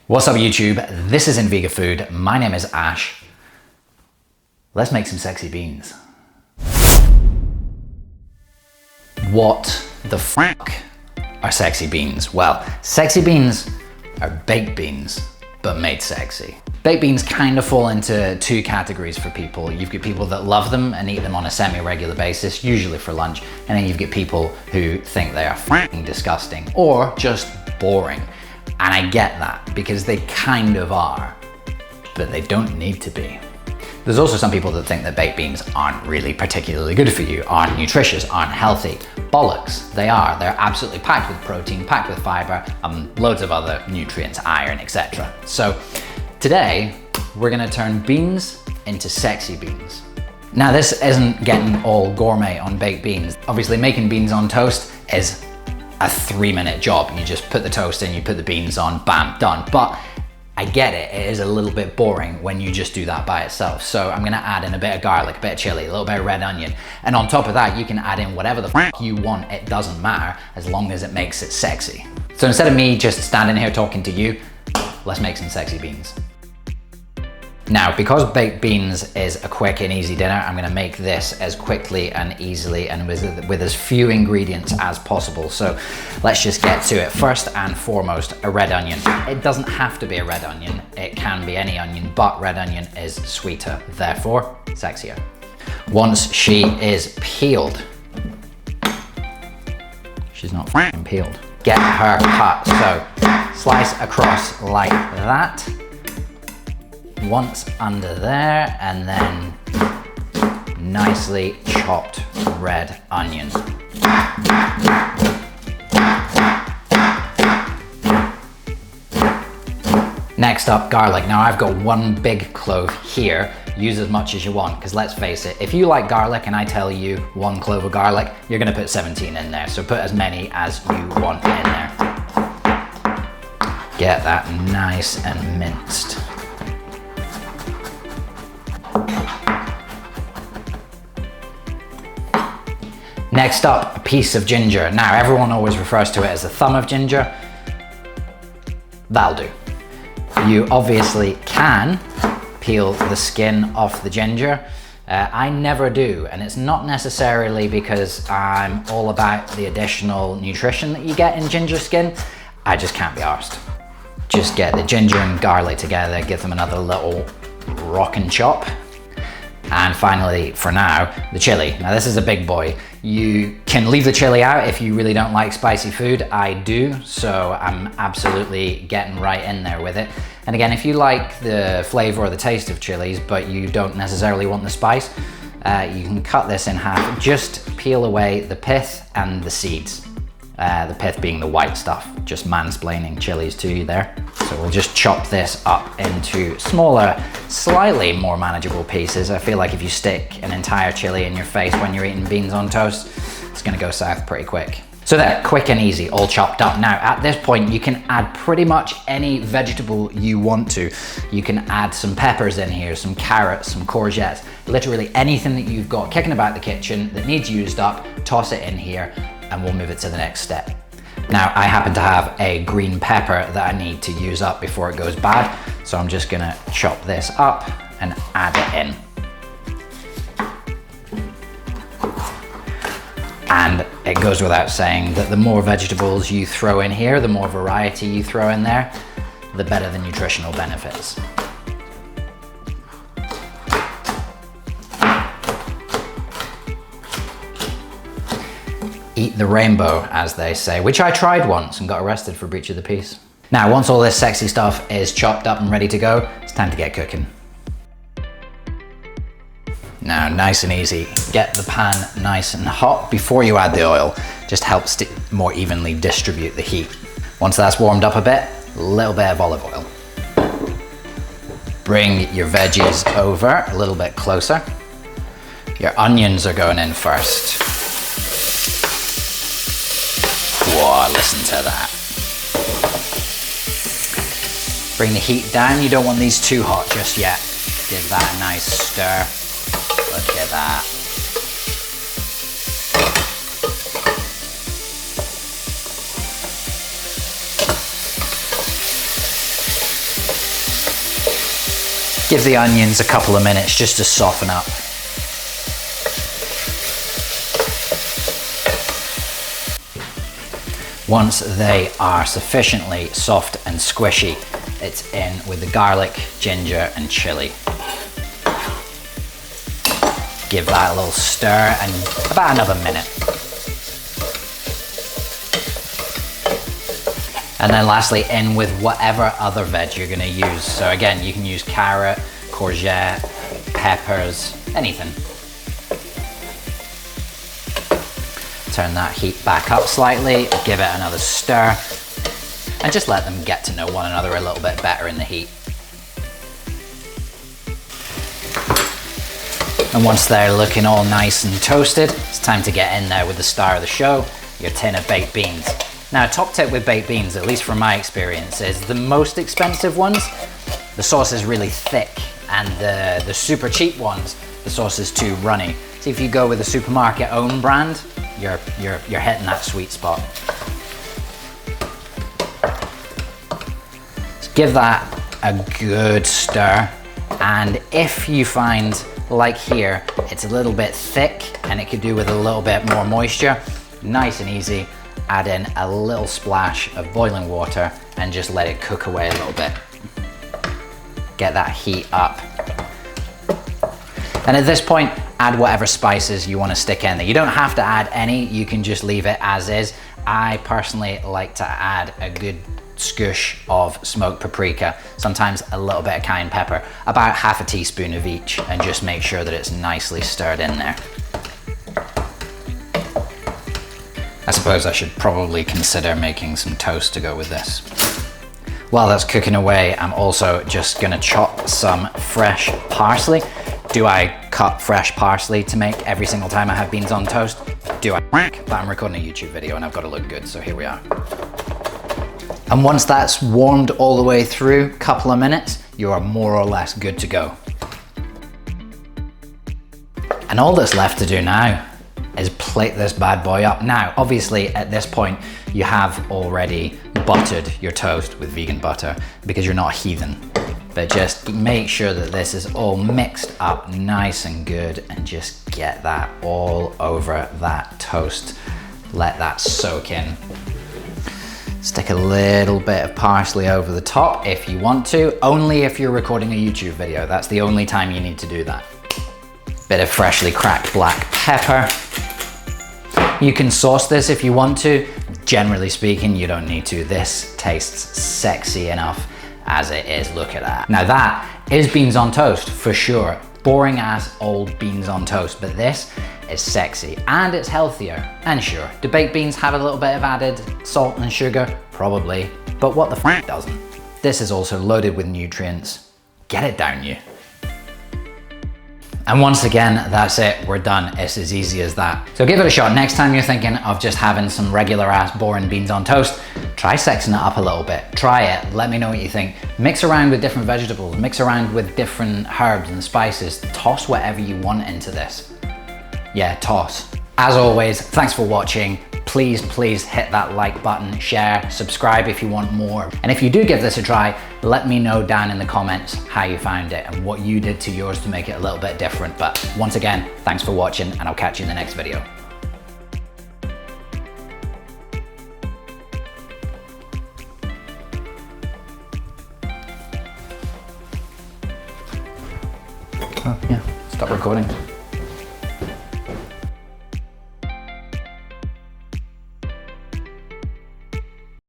What's up YouTube? This is Invega Food. My name is Ash. Let's make some sexy beans. What the fuck are sexy beans? Well, sexy beans are baked beans, but made sexy. Baked beans kind of fall into two categories for people. You've got people that love them and eat them on a semi-regular basis, usually for lunch, and then you've got people who think they are fucking disgusting or just boring. And I get that, because they kind of are, but they don't need to be. There's also some people that think that baked beans aren't really particularly good for you, aren't nutritious, aren't healthy. Bollocks, they are. They're absolutely packed with protein, packed with fiber, loads of other nutrients, iron, etc. So today, we're gonna turn beans into sexy beans. Now this isn't getting all gourmet on baked beans. Obviously making beans on toast is a 3-minute job. You just put the toast in, you put the beans on, bam, done. But I get it, it is a little bit boring when you just do that by itself. So I'm gonna add in a bit of garlic, a bit of chili, a little bit of red onion. And on top of that, you can add in whatever the fuck you want. It doesn't matter as long as it makes it sexy. So instead of me just standing here talking to you, let's make some sexy beans. Now, because baked beans is a quick and easy dinner, I'm gonna make this as quickly and easily and with as few ingredients as possible. So let's just get to it. First and foremost, a red onion. It doesn't have to be a red onion. It can be any onion, but red onion is sweeter, therefore sexier. Once she is peeled, she's not f***ing peeled, get her cut. So slice across like that. Once under there, and then nicely chopped red onion. Next up, garlic. Now I've got one big clove here. Use as much as you want, because let's face it, if you like garlic and I tell you 1 clove of garlic, you're gonna put 17 in there. So put as many as you want in there. Get that nice and minced. Next up, a piece of ginger. Now, everyone always refers to it as a thumb of ginger. That'll do. You obviously can peel the skin off the ginger. I never do, and it's not necessarily because I'm all about the additional nutrition that you get in ginger skin. I just can't be arsed. Just get the ginger and garlic together, give them another little rock and chop. And finally, for now, the chili. Now this is a big boy. You can leave the chili out if you really don't like spicy food. I do, so I'm absolutely getting right in there with it. And again, if you like the flavor or the taste of chilies, but you don't necessarily want the spice, you can cut this in half. Just peel away the pith and the seeds. The pith being the white stuff, just mansplaining chilies to you there. So we'll just chop this up into smaller, slightly more manageable pieces. I feel like if you stick an entire chili in your face when you're eating beans on toast, it's gonna go south pretty quick. So there, quick and easy, all chopped up. Now at this point, you can add pretty much any vegetable you want to. You can add some peppers in here, some carrots, some courgettes, literally anything that you've got kicking about the kitchen that needs used up, toss it in here, and we'll move it to the next step. Now, I happen to have a green pepper that I need to use up before it goes bad, so I'm just gonna chop this up and add it in. And it goes without saying that the more vegetables you throw in here, the more variety you throw in there, the better the nutritional benefits. Eat the rainbow, as they say, which I tried once and got arrested for breach of the peace. Now, once all this sexy stuff is chopped up and ready to go, it's time to get cooking. Now, nice and easy, get the pan nice and hot before you add the oil. Just helps to more evenly distribute the heat. Once that's warmed up a bit, a little bit of olive oil. Bring your veggies over a little bit closer. Your onions are going in first. Whoa, listen to that. Bring the heat down. You don't want these too hot just yet. Give that a nice stir. Look at that. Give the onions a couple of minutes just to soften up. Once they are sufficiently soft and squishy, it's in with the garlic, ginger, and chili. Give that a little stir and about another minute. And then lastly, in with whatever other veg you're gonna use. So again, you can use carrot, courgette, peppers, anything. Turn that heat back up slightly, give it another stir, and just let them get to know one another a little bit better in the heat. And once they're looking all nice and toasted, it's time to get in there with the star of the show, your tin of baked beans. Now, a top tip with baked beans, at least from my experience, is the most expensive ones, the sauce is really thick, and the super cheap ones, the sauce is too runny. So if you go with a supermarket own brand, you're hitting that sweet spot. Just give that a good stir, and if you find, like here, it's a little bit thick and it could do with a little bit more moisture, nice and easy, add in a little splash of boiling water and just let it cook away a little bit. Get that heat up. And at this point, add whatever spices you want to stick in there. You don't have to add any, you can just leave it as is. I personally like to add a good scoosh of smoked paprika, sometimes a little bit of cayenne pepper, about half a teaspoon of each, and just make sure that it's nicely stirred in there. I suppose I should probably consider making some toast to go with this. While that's cooking away, I'm also just gonna chop some fresh parsley. Do I cut fresh parsley to make every single time I have beans on toast? Do I? But I'm recording a YouTube video and I've got to look good, so here we are. And once that's warmed all the way through, a couple of minutes, you are more or less good to go. And all that's left to do now is plate this bad boy up. Now, obviously at this point, you have already buttered your toast with vegan butter because you're not a heathen. But just make sure that this is all mixed up nice and good, and just get that all over that toast. Let that soak in. Stick a little bit of parsley over the top if you want to, only if you're recording a YouTube video. That's the only time you need to do that. Bit of freshly cracked black pepper. You can sauce this if you want to. Generally speaking, you don't need to. This tastes sexy enough as it is. Look at that. Now that is beans on toast for sure. Boring ass old beans on toast, but this is sexy and it's healthier. And sure, do baked beans have a little bit of added salt and sugar? Probably, but what the f doesn't? This is also loaded with nutrients. Get it down you. And once again, that's it, we're done. It's as easy as that. So give it a shot. Next time you're thinking of just having some regular ass boring beans on toast, try sexing it up a little bit. Try it, let me know what you think. Mix around with different vegetables, mix around with different herbs and spices. Toss whatever you want into this. Yeah, toss. As always, thanks for watching. Please hit that like button, share, subscribe if you want more. And if you do give this a try, let me know down in the comments how you found it and what you did to yours to make it a little bit different. But once again, thanks for watching and I'll catch you in the next video. Oh yeah, stop recording.